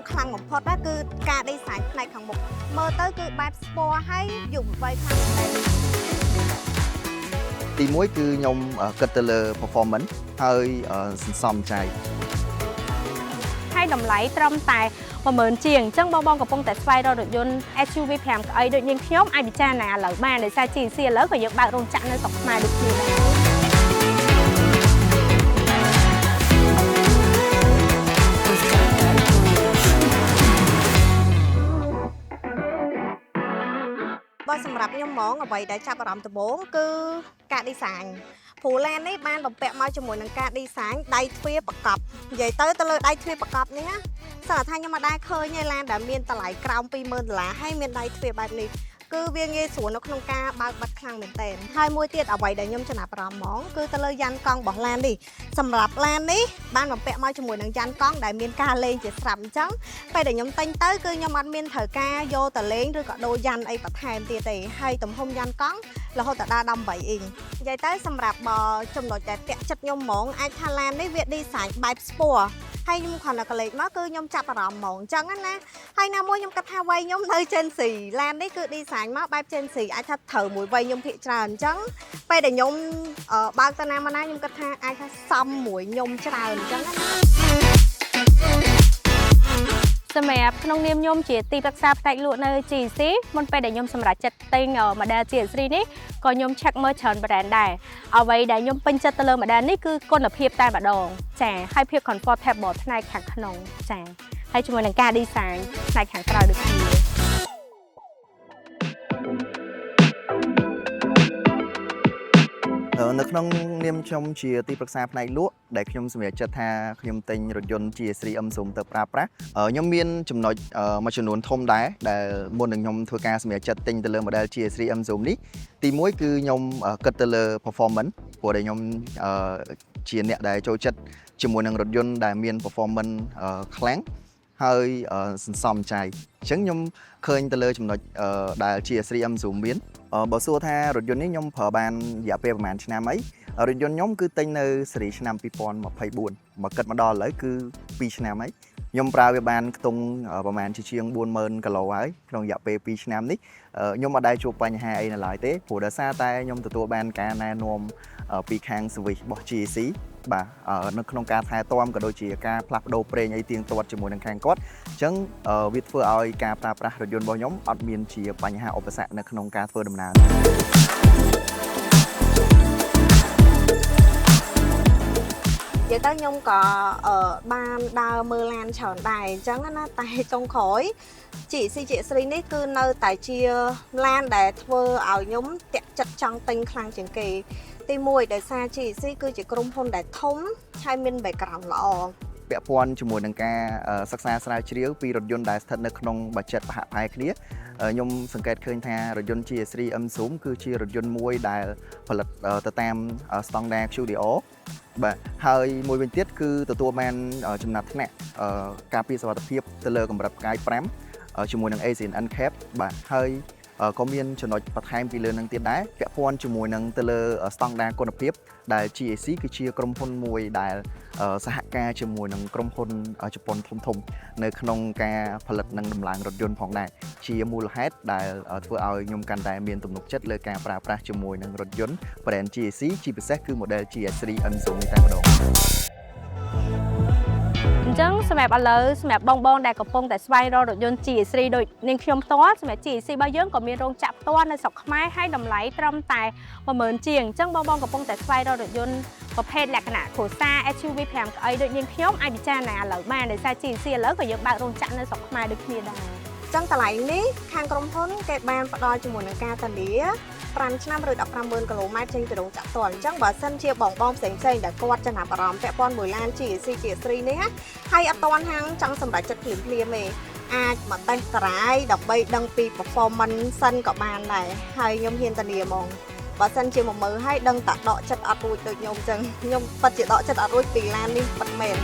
ខ្លាំងបំផុតគឺការដេសាញផ្នែកខាងមុខមើលទៅគឺបែបស្ពណ៌ហើយយុវវ័យខ្លាំងមែនទីមួយគឺខ្ញុំគិតទៅលើ performance ហើយសន្សំចៃហើយតម្លៃត្រឹមតែ10000ជាងអញ្ចឹងបងកំពុងតែស្វែងរករថយន្ត SUV 5កៅអីដូចនាងខ្ញុំអាចពិចារណាឥឡូវបានដោយសារ GC ឥឡូវក៏យើងបើករោងចក្រនៅស្រុកខ្មែរដូចគ្នាដែរបើសម្រាប់ខ្ញុំហ្មងអ្វីដែលចាប់អារម្មណ៍ដំបូងគឺការ design ព្រោះឡាននេះបានបំពាក់មកជាមួយនឹងការ design ដៃទ្វារប្រកបនិយាយទៅលើដៃទ្វារប្រកបនេះណាសឹកថាខ្ញុំមិនដែលឃើញទេឡានដែលមានតម្លៃក្រោម$20000ហើយមានដៃទ្វារបែបនេះគឺវាងាយស្រួលនៅក្នុងការបើកបិទខ្លាំងមែនទែនហើយមួយទៀតអ្វីដែលខ្ញុំចំណាប់អារម្មណ៍ហ្មងគឺទៅលើយ៉ានកង់របស់ឡាននេះសម្រាប់ឡាននេះបានបំពាក់មកជាមួយនឹងយ៉ានកង់ដែលមានការលេងជាស្រាប់អញ្ចឹងពេលដែលខ្ញុំទិញទៅគឺខ្ញុំអត់មានត្រូវការយកទៅលេងឬក៏ដូរយ៉ាន់អីបន្ថែមទៀតទេហើយទំហំយ៉ានកង់រហូតដល់18អ៊ីងនិយាយទៅសម្រាប់ចំណុចដែលតាក់ចិត្តខ្ញុំហ្មងអាចថាឡាននេះវា design បែបស្ពណ៌ហើយខ្ញុំគ្រាន់តែកលេចមកគឺខ្ញុំចាប់អារម្មណ៍ហ្មងអញ្ចឹងណាហើយណាមួយខ្ញុំគិតថាវ័យខ្ញុំនៅ Gen Z ឡាននេះគឺ design មកបែប Gen Z អាចថាត្រូវមួយវ័យខ្ញុំភាគច្រើនអញ្ចឹងពេលដែលខ្ញុំបើកទៅណាមកណាខ្ញុំគិតថាអាចថាសមមួយខ្ញុំច្រើនអញ្ចឹងណាសម្រាប់ក្នុងនាមខ្ញុំជាទីប្រឹក្សាផ្នែកលក់នៅ GC មុនពេលដែលខ្ញុំសម្រេចចិត្តទិញ model GS3 នេះក៏ខ្ញុំ check មើលច្រើន brand ដែរអ្វីដែលខ្ញុំពេញចិត្តទៅលើ model នេះគឺគុណភាពតែម្ដងចាហើយភាព comfortable ផ្នែកខាងក្នុងចាហើយជាមួយនឹងការ design ផ្នែកខាងក្រៅដូចគ្នានៅក្នុងនាមខ្ញុំជាទីប្រឹក្សាផ្នែកលក់ដែលខ្ញុំសម្រេចចិត្តថាខ្ញុំទិញរថយន្ត GS3 M Zoom ទៅប្រើប្រាស់ខ្ញុំមានចំណុចមួយចំនួនធំដែរដែលមុននឹងខ្ញុំធ្វើការសម្រេចចិត្តទិញទៅលើ model GS3 M Zoom នេះទីមួយគឺខ្ញុំគិតទៅលើ performance ព្រោះដែលខ្ញុំជាអ្នកដែលចូលចិត្តជាមួយនឹងរថយន្តដែលមាន performance ខ្លាំងហើយសន្សំចៃអញ្ចឹងខ្ញុំឃើញទៅលើចំណុចដែល GS3 M Zoom មានបើសួរថារថយន្តនេះខ្ញុំប្រើបានរយៈពេលប្រហែលឆ្នាំអីរថយន្តខ្ញុំគឺទិញនៅស៊េរីឆ្នាំ2024មកគិតមកដល់ឥឡូវគឺ2ឆ្នាំហើយខ្ញុំប្រើវាបានខ្ទង់ប្រហែលជាង40000គីឡូហើយក្នុងរយៈពេល2ឆ្នាំនេះខ្ញុំអត់ដែលជួបបញ្ហាអីនៅឡើយទេព្រោះដោយសារតែខ្ញុំទទួលបានការណែនាំពីខាង service របស់ GC បាទនៅក្នុងការថែទាំក៏ដូចជាការផ្លាស់ប្ដូរប្រេងអីទៀងទាត់ជាមួយនឹងខាងគាត់អញ្ចឹងវាធ្វើឲ្យការប្រើប្រាស់រថយន្តរបស់ខ្ញុំអត់មានជាបញ្ហាឧបសគ្គនៅក្នុងការធ្វើដំណើរនិយាយទៅខ្ញុំក៏បានដើរមើលឡានច្រើនដែរអញ្ចឹងណាតែចុងក្រោយ GC3 នេះគឺនៅតែជាឡានដែលធ្វើឲ្យខ្ញុំតាក់ចិត្តចង់ទិញខ្លាំងជាងគេទី1ដោយសារ GC គឺជាក្រុមហ៊ុនដែលធំហើយមាន background ល្អពាក់ព័ន្ធជាមួយនឹងការសិក្សាស្រាវជ្រាវពីរថយន្តដែលស្ថិតនៅក្នុង budget ប្រហាក់ប្រហែលគ្នាខ្ញុំសង្កេតឃើញថារថយន្ត GS3 M Zoom គឺជារថយន្តមួយដែលផលិតទៅតាមស្តង់ដារ QDO បាទហើយមួយវិញទៀតគឺទទួលបានចំណាត់ថ្នាក់ការពារសុវត្ថិភាពទៅលើកម្រិតផ្កាយ5ជាមួយនឹង ASEAN NCAP បាទហើយក៏មានចំណុចបន្ថែមពីលើនឹងទៀតដែរពាក់ព័ន្ធជាមួយនឹងទៅលើស្តង់ដារគុណភាពដែល GAC គឺជាក្រុមហ៊ុនមួយដែលសហការជាមួយនឹងក្រុមហ៊ុនជប៉ុនធំនៅក្នុងការផលិតនិងដំឡើងរថយន្តផងដែរជាមូលហេតុដែលធ្វើឲ្យខ្ញុំកាន់តែមានទំនុកចិត្តលើការប្រើប្រាស់ជាមួយនឹងរថយន្ត brand GAC ជាពិសេសគឺ model GS3 M Zoom នេះតែម្ដងអញ្ចឹងសម្រាប់ឥឡូវសម្រាប់បងដែលកំពុងតែស្វែងរករថយន្ត GS3 ដូចនាងខ្ញុំផ្ទាល់សម្រាប់ GS3 របស់យើងក៏មានរោងចក្រផ្ទាល់នៅស្រុកខ្មែរហើយតម្លៃត្រឹមតែ10000ជាងអញ្ចឹងបងកំពុងតែស្វែងរករថយន្តប្រភេទលក្ខណៈគ្រួសារ SUV 5កៅអីដូចនាងខ្ញុំអាចពិចារណាឥឡូវបានដោយសារ GS3 ឥឡូវក៏យើងបើករោងចក្រនៅស្រុកខ្មែរដូចគ្នាដែរចឹងតម្លៃនេះខាងក្រុមហ៊ុនគេបានផ្ដល់ជាមួយនឹងការធានា5ឆ្នាំឬ150,000គីឡូម៉ែត្រចេញពីរោងចក្រផ្ទាល់អញ្ចឹងបើសិនជាបងផ្សេងដែលគាត់ចំណាប់អារម្មណ៍ពាក់ព័ន្ធមួយឡាន GS3 នេះណាហើយអត់ទាន់ហាងចង់សម្រេចចិត្តភ្លាមទេអាចមកតេស្តតារាយដើម្បីដឹងពី performance សិនក៏បានដែរហើយខ្ញុំហ៊ានធានាហ្មងបើសិនជាមកមើលហើយដឹងតែដកចិត្តអត់រួចដូចខ្ញុំអញ្ចឹងខ្ញុំពិតជាដកចិត្តអត់រួចពីឡាននេះពិតមែន